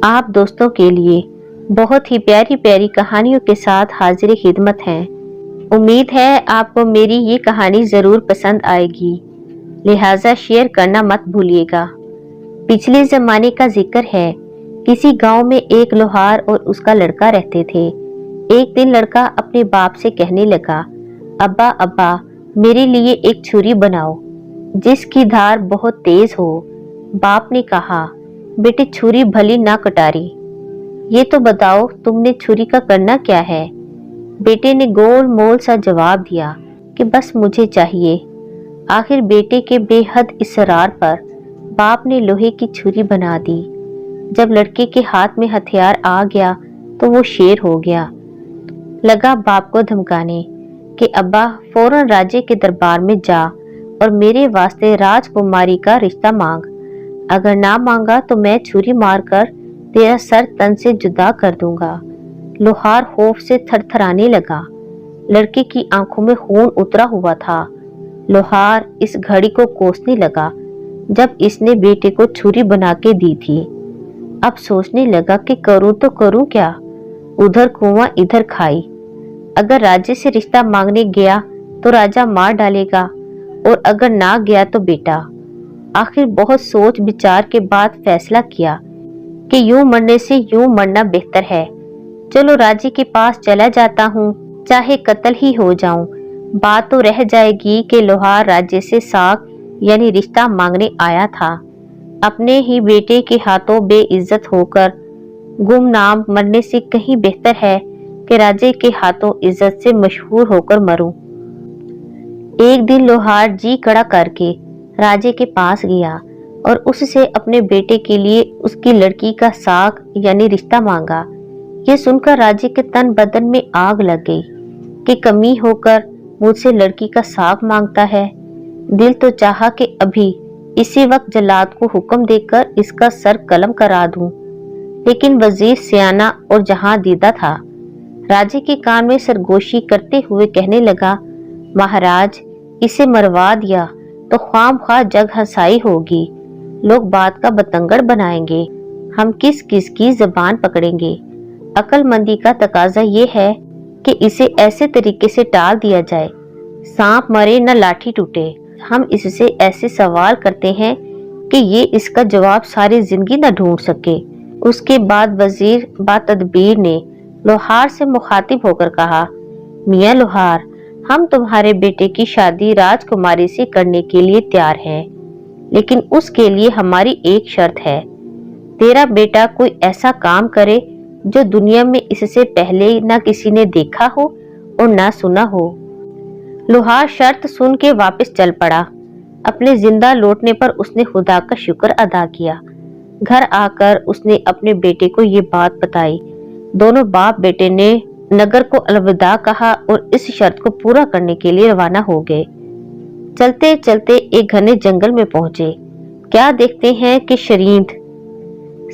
आप दोस्तों के लिए बहुत ही प्यारी प्यारी कहानियों के साथ हाजिर खिदमत हैं। उम्मीद है आपको मेरी ये कहानी ज़रूर पसंद आएगी, लिहाजा शेयर करना मत भूलिएगा। पिछले ज़माने का जिक्र है। किसी गांव में एक लोहार और उसका लड़का रहते थे। एक दिन लड़का अपने बाप से कहने लगा, अब्बा अब्बा मेरे लिए एक छुरी बनाओ जिसकी धार बहुत तेज हो। बाप ने कहा, बेटे छुरी भली ना कटारी, ये तो बताओ तुमने छुरी का करना क्या है। बेटे ने गोल मोल सा जवाब दिया कि बस मुझे चाहिए। आखिर बेटे के बेहद इसरार पर बाप ने लोहे की छुरी बना दी। जब लड़के के हाथ में हथियार आ गया तो वो शेर हो गया। लगा बाप को धमकाने कि अब्बा फौरन राजे के दरबार में जा और मेरे वास्ते राजकुमारी का रिश्ता मांग। अगर ना मांगा तो मैं छुरी मारकर तेरा सर तन से जुदा कर दूंगा। लोहार खौफ से थरथराने लगा। लड़के की आंखों में खून उतरा हुआ था। लोहार इस घड़ी को कोसने लगा जब इसने बेटे को छुरी बना के दी थी। अब सोचने लगा कि करूं तो करूं क्या, उधर कुआं इधर खाई। अगर राजे से रिश्ता मांगने गया तो राजा मार डालेगा और अगर ना गया तो बेटा। आखिर बहुत सोच विचार के बाद फैसला किया कि यूं मरने से यूं मरना बेहतर है। चलो राजे के पास चला जाता हूँ, चाहे कत्ल ही हो जाऊं। बात तो रह जाएगी कि लोहार राज्य से साख यानी रिश्ता मांगने आया था। अपने ही बेटे के हाथों बेइज्जत होकर गुमनाम मरने से कहीं बेहतर है कि राजे के हाथों इज्जत से मशहूर होकर मरूं। एक दिन लोहार जी कड़ा करके राजे के पास गया और उससे अपने बेटे के लिए उसकी लड़की का साक यानी रिश्ता मांगा। ये सुनकर राजे के तन बदन में आग लग गई कि कमी होकर मुझसे लड़की का साक मांगता है। दिल तो चाहा कि अभी इसी वक्त जल्लाद को हुक्म देकर इसका सर कलम करा दूं, लेकिन वजीर सियाना और जहां दीदा था। राजे के कान में सरगोशी करते हुए कहने लगा, महाराज इसे मरवा दिया तो ख्वाम-ख्वाह जग हंसाई होगी, लोग बात का बतंगड़ बनाएंगे, हम किस किस की जबान पकड़ेंगे। अक्लमंदी का तकाजा ये है कि इसे ऐसे तरीके से टाल दिया जाए, सांप मरे न लाठी टूटे। हम इससे ऐसे सवाल करते हैं कि ये इसका जवाब सारी जिंदगी न ढूंढ सके। उसके बाद वजीर बातदबीर ने लोहार से मुखातिब होकर कहा, मियाँ लोहार, हम तुम्हारे बेटे की शादी राजकुमारी से करने के लिए तैयार हैं, लेकिन उसके लिए हमारी एक शर्त है। तेरा बेटा कोई ऐसा काम करे जो दुनिया में इससे पहले ना किसी ने देखा हो और ना सुना हो। लोहार शर्त सुन के वापस चल पड़ा। अपने जिंदा लौटने पर उसने खुदा का शुक्र अदा किया। घर आकर उसने अपने बेटे को ये बात बताई। दोनों बाप बेटे ने नगर को अलविदा कहा और इस शर्त को पूरा करने के लिए रवाना हो गए। चलते चलते एक घने जंगल में पहुंचे। क्या देखते हैं कि शरींद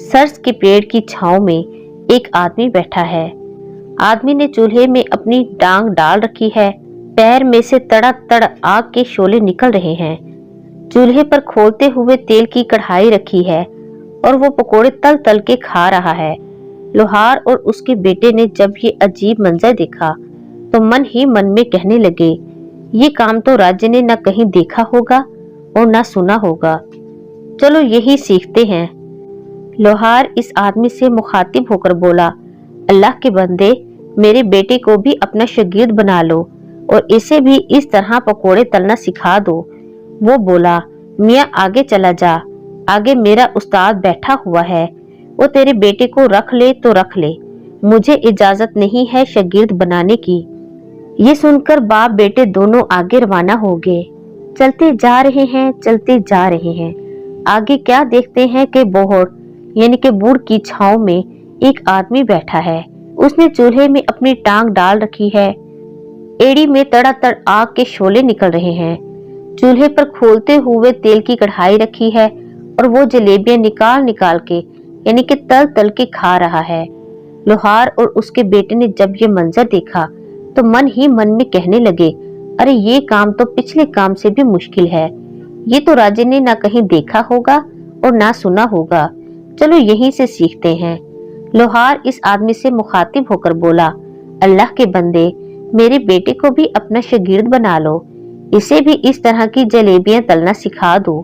सरस के पेड़ की छांव में एक आदमी बैठा है। आदमी ने चूल्हे में अपनी टांग डाल रखी है। पैर में से तड़ातड़ आग के शोले निकल रहे हैं। चूल्हे पर खोलते हुए तेल की कढ़ाई रखी है और वो पकोड़े तल तल के खा रहा है। लोहार और उसके बेटे ने जब ये अजीब मंजर देखा तो मन ही मन में कहने लगे, ये काम तो राज्य ने न कहीं देखा होगा और न सुना होगा, चलो यही सीखते हैं। लोहार इस आदमी से मुखातिब होकर बोला, अल्लाह के बंदे, मेरे बेटे को भी अपना शागिर्द बना लो और इसे भी इस तरह पकोड़े तलना सिखा दो। वो बोला, मियाँ आगे चला जा, आगे मेरा उस्ताद बैठा हुआ है, वो तेरे बेटे को रख ले तो रख ले, मुझे इजाजत नहीं है शागिर्द बनाने की। ये सुनकर बाप बेटे दोनों आगे रवाना हो गए। चलते जा रहे हैं, चलते जा रहे हैं। आगे क्या देखते हैं कि बोहड़ यानी कि बूढ़ की छांव में एक आदमी बैठा है। उसने चूल्हे में अपनी टांग डाल रखी है। एड़ी में तड़ातड़ आग के शोले निकल रहे हैं। चूल्हे पर खोलते हुए तेल की कढ़ाई रखी है और वो जलेबियां निकाल निकाल के यानी कि तल तल के खा रहा है। लोहार और उसके बेटे ने जब ये मंजर देखा तो मन ही मन में कहने लगे, अरे ये काम तो पिछले काम से भी मुश्किल है। ये तो राजे ने ना कहीं देखा होगा और ना सुना होगा। चलो यहीं से सीखते हैं। लोहार इस आदमी से मुखातिब होकर बोला, अल्लाह के बंदे, मेरे बेटे को भी अपना शागिर्द बना लो, इसे भी इस तरह की जलेबियां तलना सिखा दो।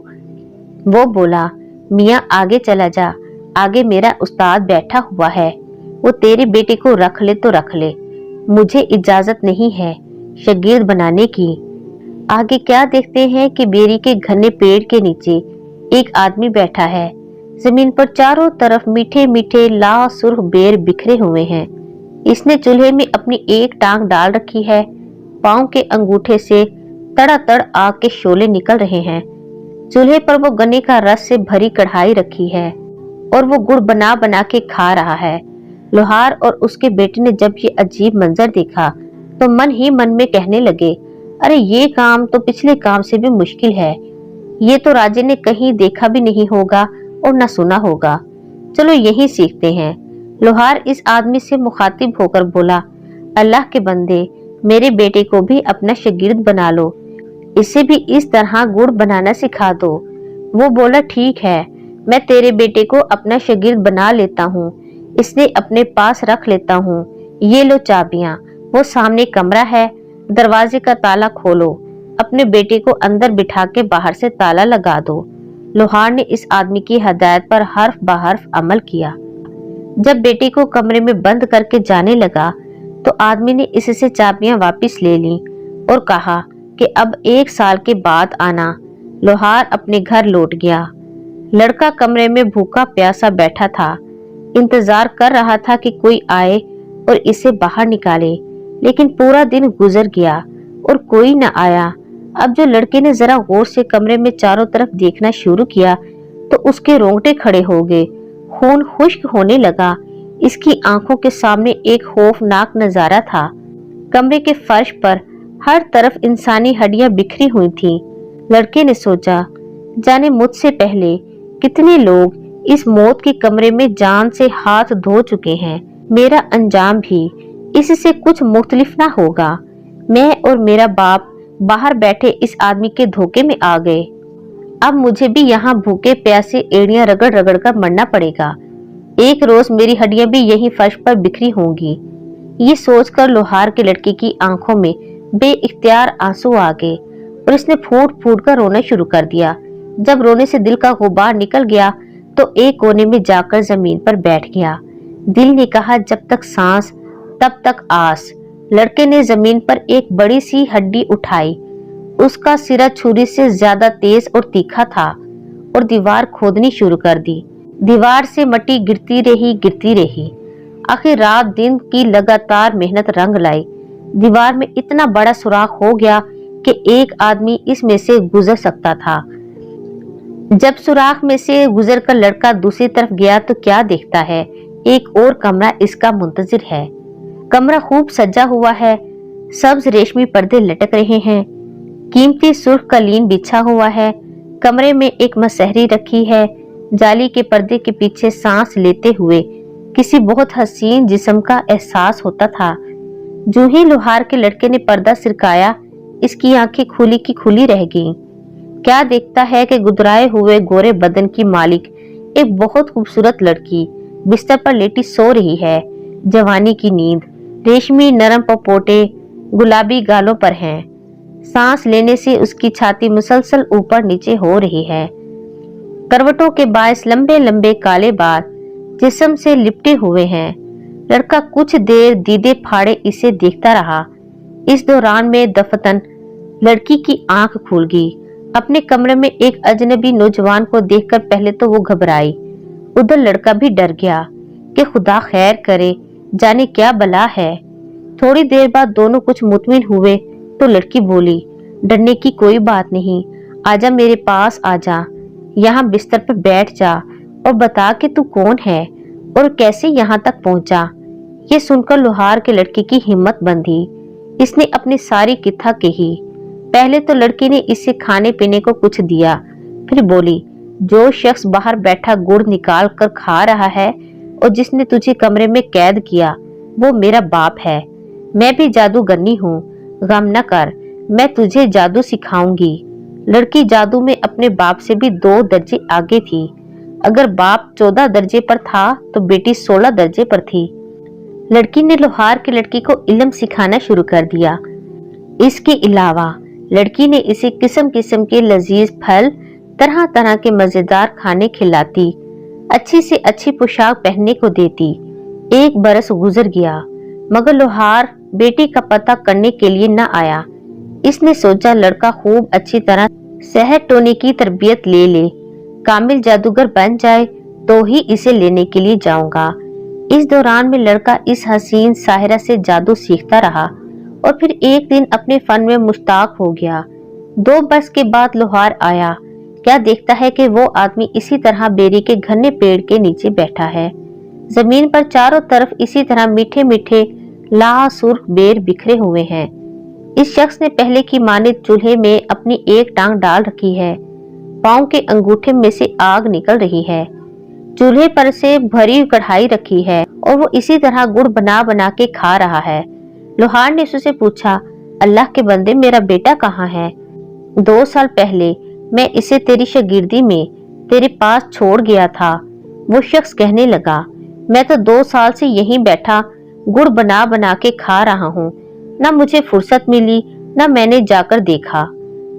वो बोला, मियाँ आगे चला जा, आगे मेरा उस्ताद बैठा हुआ है, वो तेरे बेटे को रख ले तो रख ले, मुझे इजाजत नहीं है शागिर्द बनाने की। आगे क्या देखते हैं कि बेरी के घने पेड़ के नीचे एक आदमी बैठा है। जमीन पर चारों तरफ मीठे मीठे लाल सुर्ख बेर बिखरे हुए हैं। इसने चूल्हे में अपनी एक टांग डाल रखी है। पांव के अंगूठे से तड़ातड़ आग के शोले निकल रहे हैं। चूल्हे पर वो गन्ने का रस से भरी कढ़ाई रखी है और वो गुड़ बना बना के खा रहा है। लोहार और उसके बेटे ने जब ये अजीब मंजर देखा तो मन ही मन में कहने लगे, अरे ये काम तो पिछले काम से भी मुश्किल है, ये तो राजे ने कहीं देखा भी नहीं होगा और न सुना होगा। चलो यही सीखते हैं। लोहार इस आदमी से मुखातिब होकर बोला, अल्लाह के बंदे, मेरे बेटे को भी अपना शागिर्द बना लो, इसे भी इस तरह गुड़ बनाना सिखा दो। वो बोला, ठीक है, मैं तेरे बेटे को अपना शागिर्द बना लेता हूँ, इसे अपने पास रख लेता हूँ। ये लो चाबियां, वो सामने कमरा है, दरवाजे का ताला खोलो, अपने बेटे को अंदर बिठा के बाहर से ताला लगा दो। लोहार ने इस आदमी की हदायत पर हर्फ बहर्फ अमल किया। जब बेटे को कमरे में बंद करके जाने लगा तो आदमी ने इससे चाबियां वापस ले ली और कहा कि अब 1 साल के बाद आना। लोहार अपने घर लौट गया। लड़का कमरे में भूखा प्यासा बैठा था, इंतजार कर रहा था कि कोई आए और इसे बाहर निकाले, लेकिन पूरा दिन गुजर गया और कोई न आया। अब जो लड़के ने जरा गौर से कमरे में चारों तरफ देखना शुरू किया तो उसके रोंगटे खड़े हो गए, खून खुश्क होने लगा। इसकी आंखों के सामने एक खौफनाक नजारा था। कमरे के फर्श पर हर तरफ इंसानी हड्डियां बिखरी हुई थीं। लड़के ने सोचा, जाने मुझसे पहले कितने लोग इस मौत के कमरे में जान से हाथ धो चुके हैं। मेरा अंजाम भी इससे कुछ मुख्तलिफ ना होगा। मैं और मेरा बाप बाहर बैठे इस आदमी के धोखे में आ गए। अब मुझे भी यहाँ भूखे प्यासे एड़ियां रगड़ रगड़ कर मरना पड़ेगा। एक रोज मेरी हड्डियां भी यहीं फर्श पर बिखरी होंगी। ये सोचकर लोहार के लड़के की आंखों में बेइख्तियार आंसू आ गए और इसने फूट फूट कर रोना शुरू कर दिया। जब रोने से दिल का गुबार निकल गया तो एक कोने में जाकर जमीन पर बैठ गया। दिल ने कहा, जब तक सांस तब तक आस। लड़के ने जमीन पर एक बड़ी सी हड्डी उठाई। उसका सिरा छुरी से ज्यादा तेज और तीखा था और दीवार खोदनी शुरू कर दी। दीवार से मट्टी गिरती रही। आखिर रात दिन की लगातार मेहनत रंग लाई। दीवार में इतना बड़ा सुराख हो गया कि एक आदमी इसमें से गुजर सकता था। जब सुराख में से गुजरकर लड़का दूसरी तरफ गया तो क्या देखता है, एक और कमरा इसका मुंतजिर है। कमरा खूब सजा हुआ है, सब्ज रेशमी पर्दे लटक रहे हैं, कीमती सुर्ख कालीन बिछा हुआ है। कमरे में एक मसहरी रखी है। जाली के पर्दे के पीछे सांस लेते हुए किसी बहुत हसीन जिस्म का एहसास होता था। जो ही लोहार के लड़के ने पर्दा सिरकाया, इसकी आंखें खुली की खुली रह गईं। क्या देखता है कि गुदराए हुए गोरे बदन की मालिक एक बहुत खूबसूरत लड़की बिस्तर पर लेटी सो रही है। जवानी की नींद, रेशमी नरम पपोटे गुलाबी गालों पर हैं। सांस लेने से उसकी छाती मुसलसल ऊपर नीचे हो रही है। करवटों के बायस लंबे लंबे काले बाल जिस्म से लिपटे हुए हैं। लड़का कुछ देर दीदे फाड़े इसे देखता रहा। इस दौरान में दफतन लड़की की आंख खुल गई। अपने कमरे में एक अजनबी नौजवान को देखकर पहले तो वो घबराई, उधर लड़का भी डर गया कि खुदा खैर करे, जाने क्या बला है। थोड़ी देर बाद दोनों कुछ मुतमिन हुए तो लड़की बोली, डरने की कोई बात नहीं, आजा मेरे पास आजा, यहाँ बिस्तर पर बैठ जा और बता कि तू कौन है और कैसे यहाँ तक पहुंचा। ये सुनकर लोहार के लड़के की हिम्मत बंधी। इसने अपनी सारी किथा कही। पहले तो लड़की ने इसे खाने पीने को कुछ दिया, फिर बोली, जो शख्स बाहर बैठा गुड़ निकाल कर खा रहा है और जिसने तुझे कमरे में कैद किया वो मेरा बाप है। मैं भी जादूगरनी हूँ, गम न कर, मैं तुझे जादू सिखाऊंगी। लड़की जादू में अपने बाप से भी 2 दर्जे आगे थी। अगर बाप 14 दर्जे पर था तो बेटी 16 दर्जे पर थी। लड़की ने लोहार की लड़की को इल्म सिखाना शुरू कर दिया। इसके अलावा लड़की ने इसे किस्म किस्म के लजीज फल, तरह तरह के मजेदार खाने खिलाती, अच्छी से अच्छी पोशाक पहनने को देती। 1 बरस गुजर गया मगर लोहार बेटी का पता करने के लिए न आया। इसने सोचा लड़का खूब अच्छी तरह सेहत टोने की तरबियत ले ले, कामिल जादूगर बन जाए तो ही इसे लेने के लिए जाऊंगा। इस दौरान में लड़का इस हसीन साहिरा से जादू सीखता रहा और फिर एक दिन अपने फन में मुश्ताक हो गया। 2 बरस के बाद लोहार आया। क्या देखता है कि वो आदमी इसी तरह बेरी के घने पेड़ के नीचे बैठा है। जमीन पर चारों तरफ इसी तरह मीठे मीठे लासुर्ख बेर बिखरे हुए हैं। इस शख्स ने पहले की मानित चूल्हे में अपनी एक टांग डाल रखी है। पांव के अंगूठे में से आग निकल रही है। चूल्हे पर से भरी कढ़ाई रखी है और वो इसी तरह गुड़ बना बना के खा रहा है। लोहार ने उससे पूछा, अल्लाह के बंदे मेरा बेटा कहाँ है? 2 साल पहले मैं इसे तेरी शागिर्दी में तेरे पास छोड़ गया था। वो शख्स कहने लगा, मैं तो 2 साल से यहीं बैठा गुड़ बना बना के खा रहा हूँ। न मुझे फुर्सत मिली न मैंने जाकर देखा।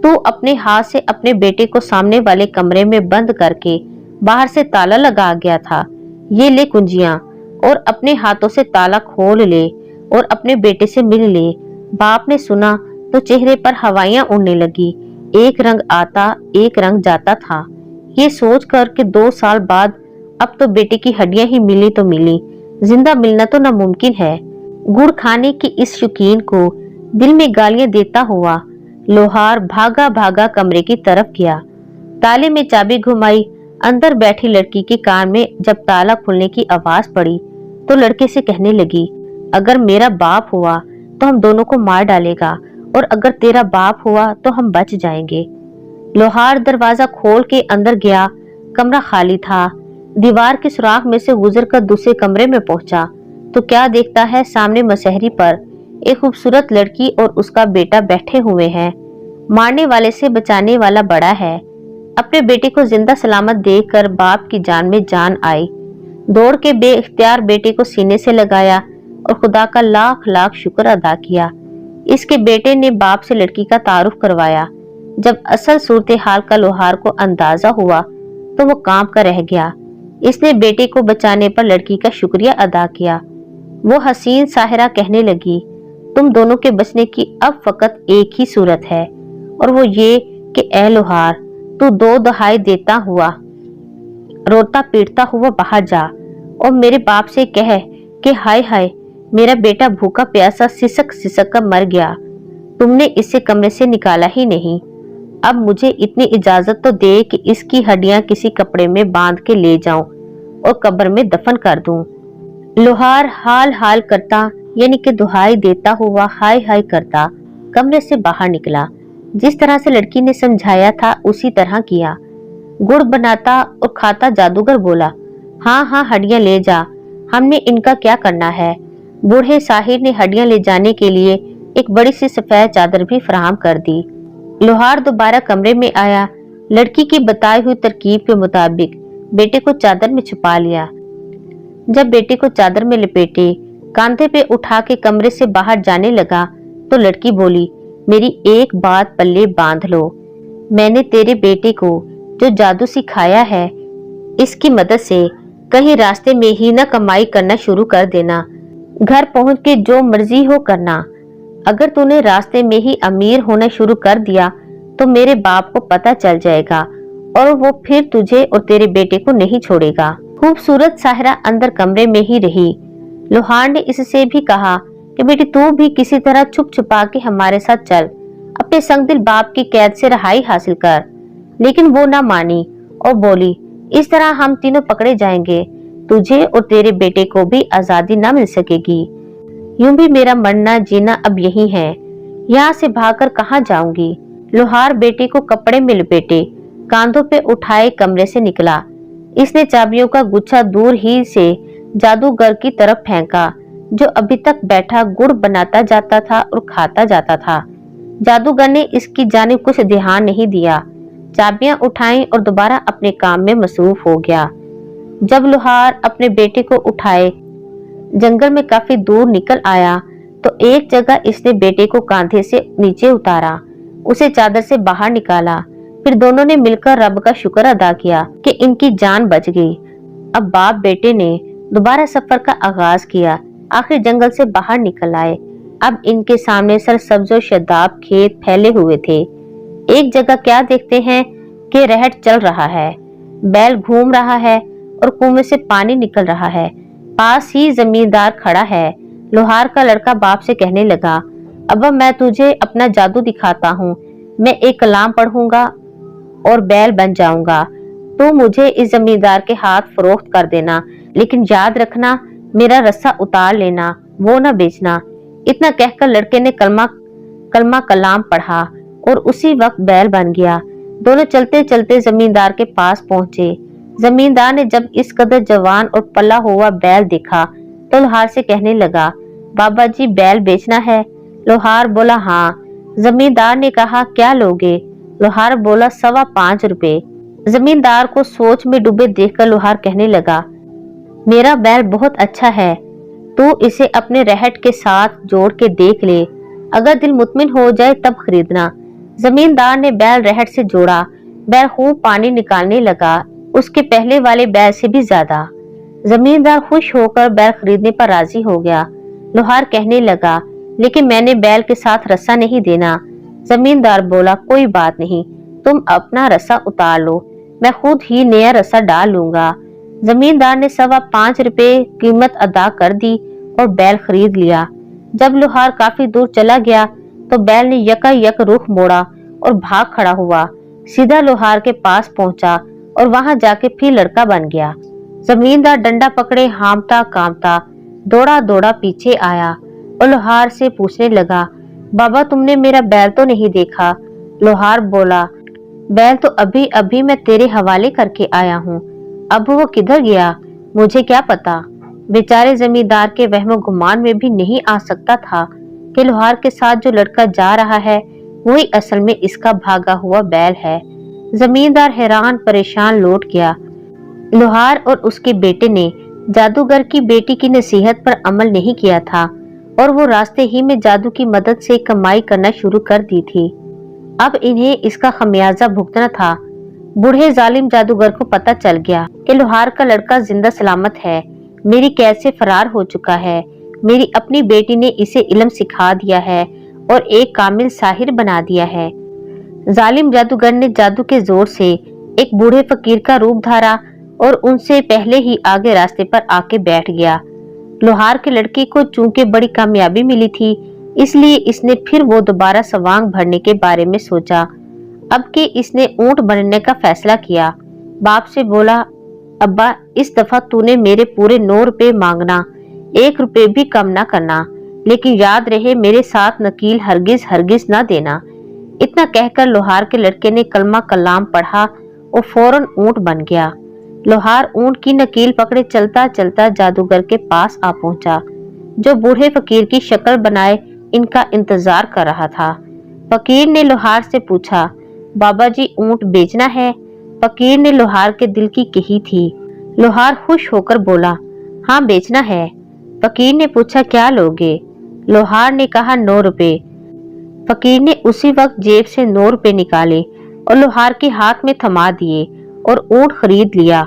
तू अपने हाथ से अपने बेटे को सामने वाले कमरे में बंद करके बाहर से ताला लगा गया था। ये ले कुंजियां और अपने हाथों से ताला खोल ले और अपने बेटे से मिल ले। बाप ने सुना तो चेहरे पर हवाइयां उड़ने लगी। एक रंग आता एक रंग जाता था। ये सोच कर कि 2 साल बाद अब तो बेटे की हड्डियां ही मिली तो मिली, जिंदा मिलना तो नामुमकिन है। गुड़ खाने की इस शौकीन को दिल में गालियां देता हुआ लोहार भागा भागा कमरे की तरफ गया। ताले में चाबी घुमाई। अंदर बैठी लड़की के कान में जब ताला खुलने की आवाज पड़ी तो लड़के से कहने लगी, अगर मेरा बाप हुआ तो हम दोनों को मार डालेगा और अगर तेरा बाप हुआ तो हम बच जाएंगे। लोहार दरवाजा खोल के अंदर गया। कमरा खाली था। दीवार के सुराख में से गुजरकर दूसरे कमरे में पहुंचा तो क्या देखता है, सामने मसहरी पर एक खूबसूरत लड़की और उसका बेटा बैठे हुए हैं। मारने वाले से बचाने वाला बड़ा है। अपने बेटे को जिंदा सलामत देखकर बाप की जान में जान आई। दौड़ के बेइख्तियार बेटे को सीने से लगाया और खुदा का लाख लाख शुक्र अदा किया। इसके बेटे ने बाप से लड़की का तारुफ करवाया। जब असल सूरत हाल का लोहार को अंदाजा हुआ तो वो कांप कर रह गया। इसने बेटे को बचाने पर लड़की का शुक्रिया अदा किया। वो हसीन साहिरा कहने लगी, तुम दोनों के बचने की अब फकत एक ही सूरत है और वो ये कि ए लोहार, तू 2 दहाई देता हुआ रोता पीटता हुआ बाहर जा और मेरे बाप से कह कि हाय हाय मेरा बेटा भूखा प्यासा सिसक सिसक कर मर गया। तुमने इसे कमरे से निकाला ही नहीं। अब मुझे इतनी इजाजत तो दे कि इसकी हड्डियां किसी कपड़े में बांध के ले जाऊं और कब्र में दफन कर दूं। लोहार हाल हाल करता यानी कि दुहाई देता हुआ हाय हाय करता कमरे से बाहर निकला। जिस तरह से लड़की ने समझाया था उसी तरह किया। गुड़ बनाता और खाता जादूगर बोला, हाँ हाँ हड्डियां ले जा, हमने इनका क्या करना है। बूढ़े साहिर ने हड्डियां ले जाने के लिए एक बड़ी सी सफेद चादर भी फराहम कर दी। लोहार दोबारा कमरे में आया। लड़की की बताई हुई तरकीब के मुताबिक बेटे को चादर में छुपा लिया। जब बेटे को चादर में लपेटे कांधे पे उठा के कमरे से बाहर जाने लगा तो लड़की बोली, मेरी एक बात पल्ले बांध लो। मैंने तेरे बेटे को जो जादू सिखाया है इसकी मदद से कहीं रास्ते में ही न कमाई करना शुरू कर देना। घर पहुंच के जो मर्जी हो करना। अगर तूने रास्ते में ही अमीर होना शुरू कर दिया तो मेरे बाप को पता चल जाएगा और वो फिर तुझे और तेरे बेटे को नहीं छोड़ेगा। खूबसूरत साहिरा अंदर कमरे में ही रही। लोहार ने इससे भी कहा कि बेटी तू भी किसी तरह छुप छुपा के हमारे साथ चल, अपने संगदिल बाप की कैद से रहाई हासिल कर। लेकिन वो ना मानी और बोली, इस तरह हम तीनों पकड़े जाएंगे, तुझे और तेरे बेटे को भी आजादी न मिल सकेगी। यूं भी मेरा मरना जीना अब यही है, यहाँ से भागकर कहाँ जाऊंगी। लोहार बेटे को कपड़े में लपेटे कांधों पे उठाए कमरे से निकला। इसने चाबियों का गुच्छा दूर ही से जादूगर की तरफ फेंका जो अभी तक बैठा गुड़ बनाता जाता था और खाता जाता था। जादूगर ने इसकी जानिब कुछ ध्यान नहीं दिया। चाबियां उठाई और दोबारा अपने काम में मसरूफ हो गया। जब लोहार अपने बेटे को उठाए जंगल में काफी दूर निकल आया तो एक जगह इसने बेटे को कांधे से नीचे उतारा, उसे चादर से बाहर निकाला। फिर दोनों ने मिलकर रब का शुक्र अदा किया कि इनकी जान बच गई। अब बाप बेटे ने दोबारा सफर का आगाज किया। आखिर जंगल से बाहर निकल आए। अब इनके सामने सरसब्ज और शदाब खेत फैले हुए थे। एक जगह क्या देखते हैं कि रहट चल रहा है, बैल घूम रहा है और कुएं से पानी निकल रहा है। पास ही जमींदार खड़ा है। लोहार का लड़का बाप से कहने लगा, अब्बा मैं तुझे अपना जादू दिखाता हूँ। मैं एक कलाम पढ़ूंगा और बैल बन जाऊंगा। तो मुझे इस जमींदार के हाथ फरोख्त कर देना, लेकिन याद रखना मेरा रस्सा उतार लेना, वो न बेचना। इतना कहकर लड़के ने कलमा कलाम पढ़ा और उसी वक्त बैल बन गया। दोनों चलते चलते जमींदार के पास पहुंचे। जमींदार ने जब इस कदर जवान और पला हुआ बैल देखा तो लोहार से कहने लगा, बाबा जी बैल बेचना है? लोहार बोला, हाँ। जमींदार ने कहा, क्या लोगे? लोहार बोला, 5.25 रुपए। जमींदार को सोच में डूबे देखकर लोहार कहने लगा, मेरा बैल बहुत अच्छा है, तू इसे अपने रहट के साथ जोड़ के देख ले, अगर दिल मुतमिन हो जाए तब खरीदना। जमींदार ने बैल रहट से जोड़ा। बैल खूब पानी निकालने लगा, उसके पहले वाले बैल से भी ज्यादा। जमींदार खुश होकर बैल खरीदने पर राजी हो गया। लोहार कहने लगा, लेकिन मैंने बैल के साथ रस्सा नहीं देना। जमींदार बोला, कोई बात नहीं, तुम अपना रस्सा उतार लो, मैं खुद ही नया रस्सा डाल लूंगा। जमींदार ने 5.25 रुपए कीमत अदा कर दी और बैल खरीद लिया। जब लोहार काफी दूर चला गया तो बैल ने यकायक रुख मोड़ा और भाग खड़ा हुआ, सीधा लोहार के पास पहुंचा और वहां जाके फिर लड़का बन गया। जमींदार डंडा पकड़े हामता कामता दौड़ा दौड़ा पीछे आया और लोहार से पूछने लगा, बाबा तुमने मेरा बैल तो नहीं देखा? लोहार बोला, बैल तो अभी अभी मैं तेरे हवाले करके आया हूँ, अब वो किधर गया मुझे क्या पता। बेचारे जमींदार के वहमो गुमान में भी नहीं आ सकता था कि लोहार के साथ जो लड़का जा रहा है वही असल में इसका भागा हुआ बैल है। जमींदार हैरान परेशान लौट गया। लोहार और उसके बेटे ने जादूगर की बेटी की नसीहत पर अमल नहीं किया था और वो रास्ते ही में जादू की मदद से कमाई करना शुरू कर दी थी। अब इन्हें इसका खमियाजा भुगतना था। बूढ़े जालिम जादूगर को पता चल गया कि लोहार का लड़का जिंदा सलामत है, मेरी कैद से फरार हो चुका है। मेरी अपनी बेटी ने इसे इल्म सिखा दिया है और एक कामिल साहिर बना दिया है। जालिम जादूगर ने जादू के जोर से एक बूढ़े फकीर का रूप धारा और उनसे पहले ही आगे रास्ते पर आके बैठ गया। लोहार के लड़के को चूंकि बड़ी कामयाबी मिली थी, इसलिए इसने फिर वो दोबारा सवांग भरने के बारे में सोचा। अब कि इसने ऊंट बनने का फैसला किया। बाप से बोला, अब्बा इस दफा तूने मेरे पूरे 9 रुपए मांगना, 1 रुपए भी कम ना करना, लेकिन याद रहे मेरे साथ नकील हरगिज हरगिज ना देना। इतना कहकर लोहार के लड़के ने कलमा कलाम पढ़ा और फौरन ऊंट बन गया। लोहार ऊंट की नकील पकड़े चलता चलता जादूगर के पास आ पहुंचा, जो बूढ़े फकीर की शक्ल बनाए इनका इंतजार कर रहा था। फकीर ने लोहार से पूछा, बाबा जी ऊंट बेचना है? फकीर ने लोहार के दिल की कही थी। लोहार खुश होकर बोला, हाँ बेचना है। फकीर ने पूछा, क्या लोगे? लोहार ने कहा, 9 रुपए। फकीर ने उसी वक्त जेब से 9 रुपए निकाले और लोहार के हाथ में थमा दिए और ऊंट खरीद लिया।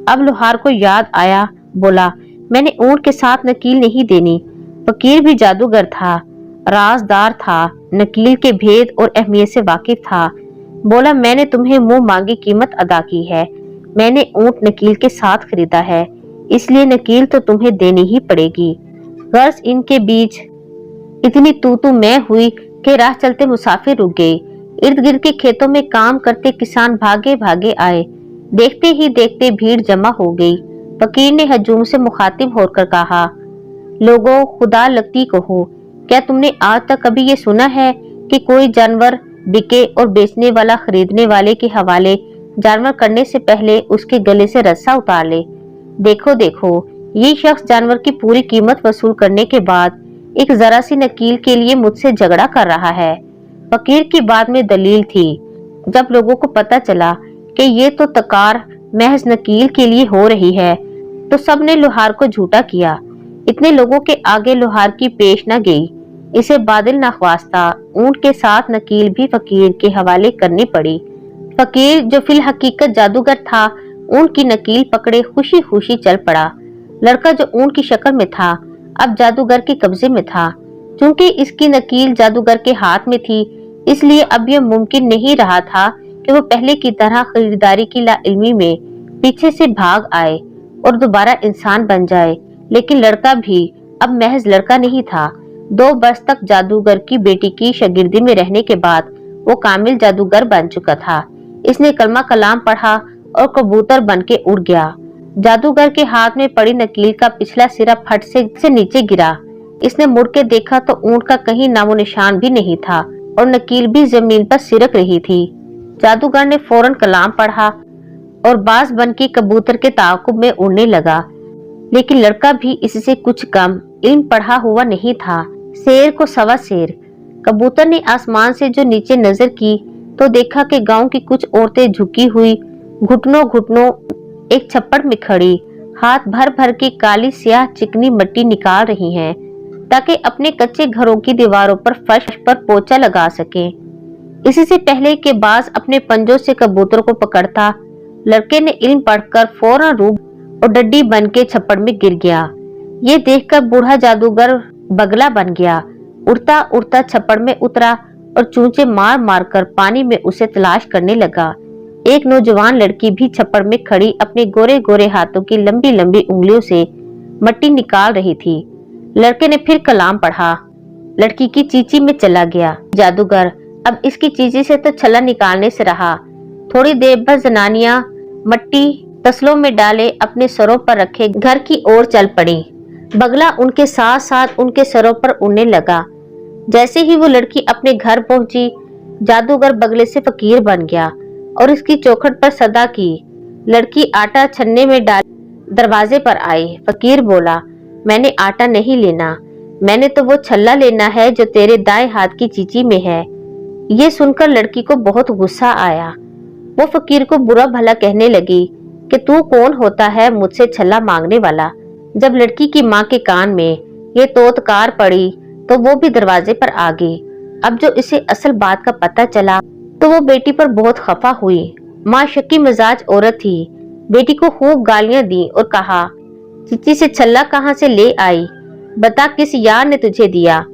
अब लोहार को याद आया, बोला, मैंने ऊंट के साथ नकील नहीं देनी। फकीर भी जादूगर था, राजदार था, नकील के भेद और अहमियत से वाकिफ था। बोला, मैंने तुम्हें मुंह मांगी कीमत अदा की है। मैंने ऊंट नकील के साथ खरीदा है, इसलिए नकील तो तुम्हें देनी ही पड़ेगी। गर्ज इनके बीच इतनी तू मैं हुई कि राह चलते मुसाफिर रुक गए। इर्द गिर्द के खेतों में काम करते किसान भागे भागे आए। देखते ही देखते भीड़ जमा हो गई। फकीर ने हजूम से मुखातिब होकर कहा, लोगों खुदा लगती कहो, क्या तुमने आज तक कभी ये सुना है कि कोई जानवर बिके और बेचने वाला खरीदने वाले के हवाले जानवर करने से पहले उसके गले से रस्सा उतार ले? देखो देखो, ये शख्स जानवर की पूरी कीमत वसूल करने के बाद एक जरा सी नकील के लिए मुझसे झगड़ा कर रहा है। फकीर की बात में दलील थी। जब लोगों को पता चला कि ये तो तकार महज नकील के लिए हो रही है, तो सब ने लोहार को झूठा किया। इतने लोगों के आगे लोहार की पेश न गई। इसे बादल नाख्वास्ता ऊंट के साथ नकील भी फकीर के हवाले करनी पड़ी। फकीर जो फिल हकीकत जादूगर था, ऊंट की नकील पकड़े खुशी खुशी चल पड़ा। लड़का जो ऊंट की शक्ल में था अब जादूगर के कब्जे में था। चूंकि इसकी नकील जादूगर के हाथ में थी, इसलिए अब यह मुमकिन नहीं रहा था कि वो पहले की तरह खरीदारी की लाइल्मी में पीछे से भाग आए और दोबारा इंसान बन जाए। लेकिन लड़का भी अब महज लड़का नहीं था। 2 बरस तक जादूगर की बेटी की शागिर्दी में रहने के बाद वो कामिल जादूगर बन चुका था। इसने कलमा कलाम पढ़ा और कबूतर बन के उड़ गया। जादूगर के हाथ में पड़ी नकील का पिछला सिरा फट से नीचे गिरा। इसने मुड़ के देखा तो ऊंट का कहीं नामो निशान भी नहीं था और नकील भी जमीन पर सिरक रही थी। जादूगर ने फौरन कलाम पढ़ा और बाज बन के कबूतर के ताकुब में उड़ने लगा। लेकिन लड़का भी इससे कुछ कम इल्म पढ़ा हुआ नहीं था। शेर को सवा शेर। कबूतर ने आसमान से जो नीचे नजर की तो देखा कि गांव की कुछ औरतें झुकी हुई घुटनों घुटनों एक छप्पड़ में खड़ी हाथ भर भर के काली स्याह चिकनी मिट्टी निकाल रही हैं, ताकि अपने कच्चे घरों की दीवारों पर फर्श पर पोछा लगा सके। इसी से पहले के बाज अपने पंजों से कबूतर को पकड़ता, लड़के ने इल्म पढ़कर फौरन रूप और डड्डी बन के छप्पड़ में गिर गया। ये देखकर बूढ़ा जादूगर बगला बन गया। उड़ता उड़ता छप्पड़ में उतरा और चूंचे मार मार कर पानी में उसे तलाश करने लगा। एक नौजवान लड़की भी छप्पड़ में खड़ी अपने गोरे गोरे हाथों की लंबी लंबी उंगलियों से मिट्टी निकाल रही थी। लड़के ने फिर कलाम पढ़ा। लड़की की चीची में चला गया। जादूगर अब इसकी चीची से तो छल्ला निकालने से रहा। थोड़ी देर बाद जनानियां मिट्टी तसलों में डाले अपने सरों पर रखे घर की ओर चल पड़ी। बगला उनके साथ साथ उनके सरों पर उड़ने लगा। जैसे ही वो लड़की अपने घर पहुंची, जादूगर बगले से फकीर बन गया और इसकी चौखट पर सदा की। लड़की आटा छन्ने में डाल दरवाजे पर आई। फकीर बोला, मैंने आटा नहीं लेना, मैंने तो वो छल्ला लेना है जो तेरे दाएं हाथ की चीची में है। ये सुनकर लड़की को बहुत गुस्सा आया। वो फकीर को बुरा भला कहने लगी कि तू कौन होता है मुझसे छल्ला मांगने वाला। जब लड़की की माँ के कान में ये तोतकार पड़ी तो वो भी दरवाजे पर आ गई। अब जो इसे असल बात का पता चला तो वो बेटी पर बहुत खफा हुई। माँ शक्की मिजाज औरत थी। बेटी को खूब गालियां दी और कहा, चीची से छल्ला कहाँ से ले आई? बता किस यार ने तुझे दिया?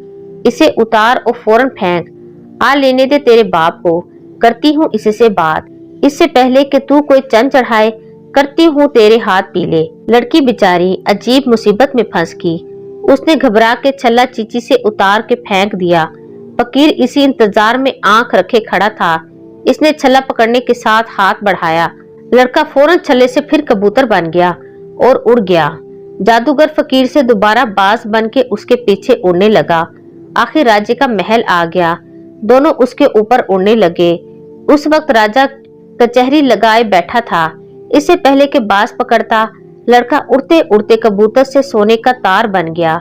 इसे उतार और फौरन फेंक। आ लेने दे तेरे बाप को, करती हूँ इससे बात। इससे पहले कि तू कोई चंद चढ़ाए करती हूँ तेरे हाथ पीले। लड़की बेचारी अजीब मुसीबत में फंस गई। उसने घबरा के छल्ला चीची से उतार के फेंक दिया। फकीर इसी इंतजार में आंख रखे खड़ा था। इसने छल्ला पकड़ने के साथ हाथ बढ़ाया। लड़का फौरन छल्ले से फिर कबूतर बन गया और उड़ गया। जादूगर फकीर से दोबारा बाज बन के उसके पीछे उड़ने लगा। आखिर राजे का महल आ गया। दोनों उसके ऊपर उड़ने लगे। उस वक्त राजा कचहरी लगाए बैठा था। इससे पहले के बाज पकड़ता, लड़का उड़ते उड़ते कबूतर से सोने का तार बन गया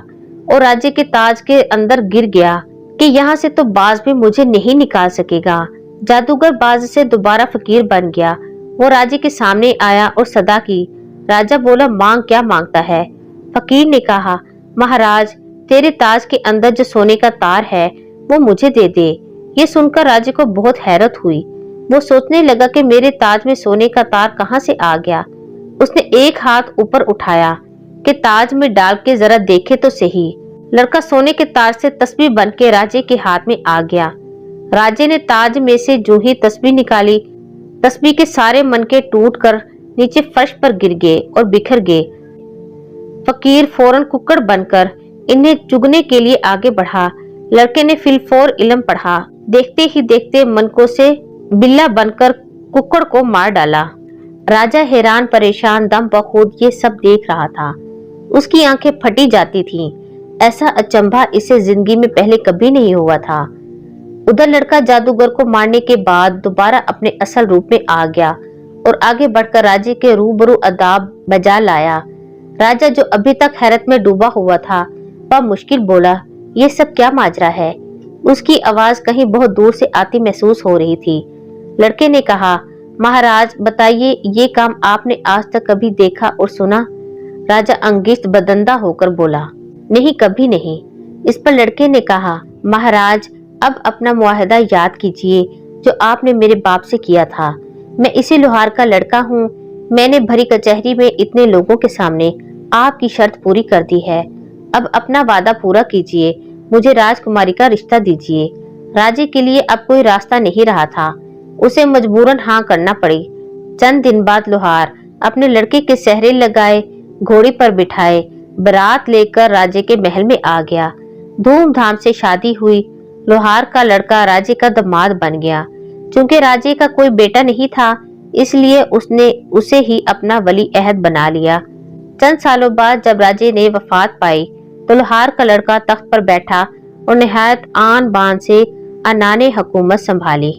और राजे के ताज के अंदर गिर गया कि यहाँ से तो बाज भी मुझे नहीं निकाल सकेगा। जादूगर बाज से दोबारा फकीर बन गया। वो राजे के सामने आया और सदा की। राजा बोला, मांग क्या मांगता है? फकीर ने कहा, महाराज तेरे ताज के अंदर जो सोने का तार है वो मुझे दे दे। ये सुनकर राजे को बहुत हैरत हुई। वो सोचने लगा कि मेरे ताज में सोने का तार कहाँ से आ गया। उसने एक हाथ ऊपर उठाया कि ताज में डाल के जरा देखे तो सही। लड़का सोने के तार से तस्बीह बन के राजे के हाथ में आ गया। राजे ने ताज में से जो ही तस्बीह निकाली, तस्बीह के सारे मनके टूटकर नीचे फर्श पर गिर गए और बिखर गए। फकीर फौरन कुक्कड़ बनकर इन्हें चुगने के लिए आगे बढ़ा। लड़के ने फिलफौर इल्म पढ़ा। देखते ही देखते मनकों से बिल्ला बनकर कुक्कड़ को मार डाला। राजा हैरान परेशान दम बखूद ये सब देख रहा था। उसकी आंखें फटी जाती थीं। ऐसा अचंभा इसे जिंदगी में पहले कभी नहीं हुआ था। उधर लड़का जादूगर को मारने के बाद दोबारा अपने असल रूप में आ गया और आगे बढ़कर राजे के रूबरू अदाब बजा लाया। राजा जो अभी तक हैरत में डूबा हुआ था वह मुश्किल बोला, ये सब क्या माजरा है? उसकी आवाज कहीं बहुत दूर से आती महसूस हो रही थी। लड़के ने कहा, महाराज बताइए, ये काम आपने आज तक कभी देखा और सुना? राजा अंगिष्ट बदंदा होकर बोला, नहीं, कभी नहीं। इस पर लड़के ने कहा, महाराज अब अपना मुआहदा याद कीजिए जो आपने मेरे बाप से किया था। मैं इसी लोहार का लड़का हूँ। मैंने भरी कचहरी में इतने लोगों के सामने आपकी शर्त पूरी कर दी है। अब अपना वादा पूरा कीजिए, मुझे राजकुमारी का रिश्ता दीजिए। राजे के लिए अब कोई रास्ता नहीं रहा था, उसे मजबूरन हाँ करना पड़ी। चंद दिन बाद लोहार अपने लड़के के सेहरे लगाए, घोड़ी पर बिठाए, बारात लेकर राजे के महल में आ गया। धूमधाम से शादी हुई। लोहार का लड़का राजे का दामाद बन गया। चूंकि राजे का कोई बेटा नहीं था, इसलिए उसने उसे ही अपना वली अहद बना लिया। चंद सालों बाद जब राजे ने वफात पाई तो लोहार का लड़का तख्त पर बैठा और निहायत आन बान से अनाने हुकूमत संभाली।